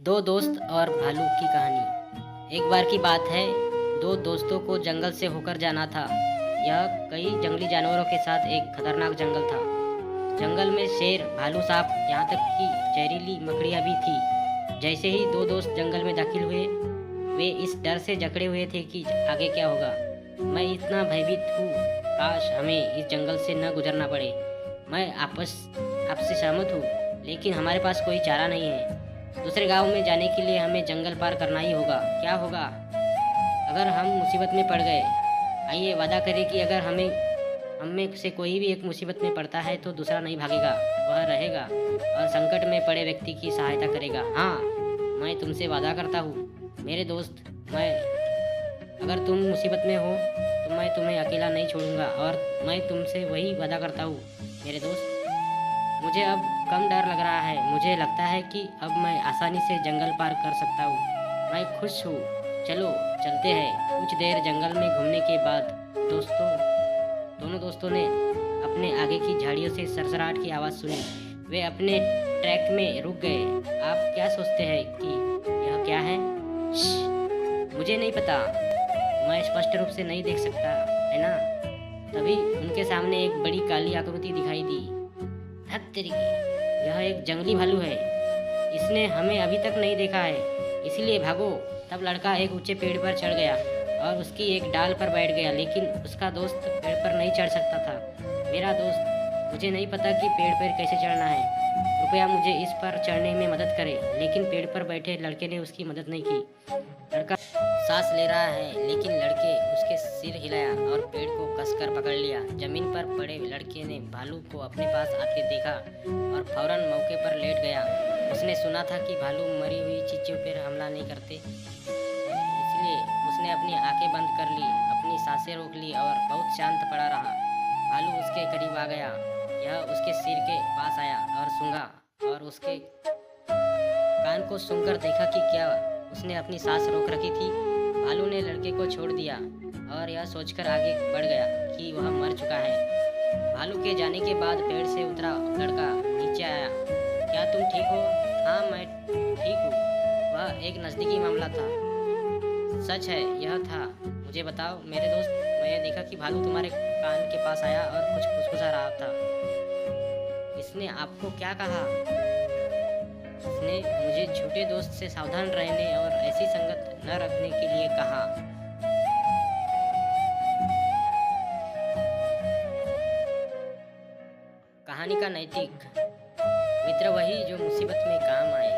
दो दोस्त और भालू की कहानी। एक बार की बात है, दो दोस्तों को जंगल से होकर जाना था। यह कई जंगली जानवरों के साथ एक खतरनाक जंगल था। जंगल में शेर, भालू, सांप, यहाँ तक कि जहरीली मकड़ियाँ भी थी। जैसे ही दो दोस्त जंगल में दाखिल हुए, वे इस डर से जकड़े हुए थे कि आगे क्या होगा। मैं इतना भयभीत हूँ, काश हमें इस जंगल से न गुजरना पड़े। मैं आपसे सहमत हूँ, लेकिन हमारे पास कोई चारा नहीं है। दूसरे गांव में जाने के लिए हमें जंगल पार करना ही होगा। क्या होगा अगर हम मुसीबत में पड़ गए? आइए वादा करें कि अगर हम में से कोई भी एक मुसीबत में पड़ता है तो दूसरा नहीं भागेगा, वह रहेगा और संकट में पड़े व्यक्ति की सहायता करेगा। हाँ, मैं तुमसे वादा करता हूँ मेरे दोस्त। मैं अगर तुम मुसीबत में हो तो मैं तुम्हें अकेला नहीं छोड़ूंगा, और मैं तुमसे वही वादा करता हूँ मेरे दोस्त। मुझे अब कम डर लग रहा है। मुझे लगता है कि अब मैं आसानी से जंगल पार कर सकता हूँ। मैं खुश हूँ। चलो चलते हैं। कुछ देर जंगल में घूमने के बाद दोनों दोस्तों ने अपने आगे की झाड़ियों से सरसराहट की आवाज़ सुनी। वे अपने ट्रैक में रुक गए। आप क्या सोचते हैं कि यह क्या है? मुझे नहीं पता, मैं स्पष्ट रूप से नहीं देख सकता, है ना? तभी उनके सामने एक बड़ी काली आकृति दिखाई दी। हद तेरी, यह एक जंगली भालू है। इसने हमें अभी तक नहीं देखा है, इसलिए भागो। तब लड़का एक ऊंचे पेड़ पर चढ़ गया और उसकी एक डाल पर बैठ गया, लेकिन उसका दोस्त पेड़ पर नहीं चढ़ सकता था। मेरा दोस्त, मुझे नहीं पता कि पेड़ पर कैसे चढ़ना है। कृपया मुझे इस पर चढ़ने में मदद करें। लेकिन पेड़ पर बैठे लड़के ने उसकी मदद नहीं की। लड़का सांस ले रहा है, लेकिन लड़के उसके सिर हिलाया और पेड़ को कसकर पकड़ लिया। जमीन पर पड़े लड़के ने भालू को अपने पास आते देखा और फौरन मौके पर लेट गया। उसने सुना था कि भालू मरी हुई चीज़ों पर हमला नहीं करते, इसलिए उसने अपनी आंखें बंद कर ली, अपनी सांसें रोक ली और बहुत शांत पड़ा रहा। भालू उसके करीब आ गया। यह उसके सिर के पास आया और सूंघा, और उसके कान को सूंघकर देखा कि क्या उसने अपनी सांस रोक रखी थी। भालू ने लड़के को छोड़ दिया और यह सोचकर आगे बढ़ गया कि वह मर चुका है। भालू के जाने के बाद पेड़ से उतरा लड़का नीचे आया। क्या तुम ठीक हो? हाँ, मैं ठीक हूँ। वह एक नज़दीकी मामला था। सच है, यह था। मुझे बताओ मेरे दोस्त, मैंने देखा कि भालू तुम्हारे कान के पास आया और कुछ फुसफुसा रहा था। इसने आपको क्या कहा? उसने मुझे झूठे दोस्त से सावधान रहने और ऐसी संगत न रखने के लिए कहा। कहानी का नैतिक: मित्र वही जो मुसीबत में काम आए।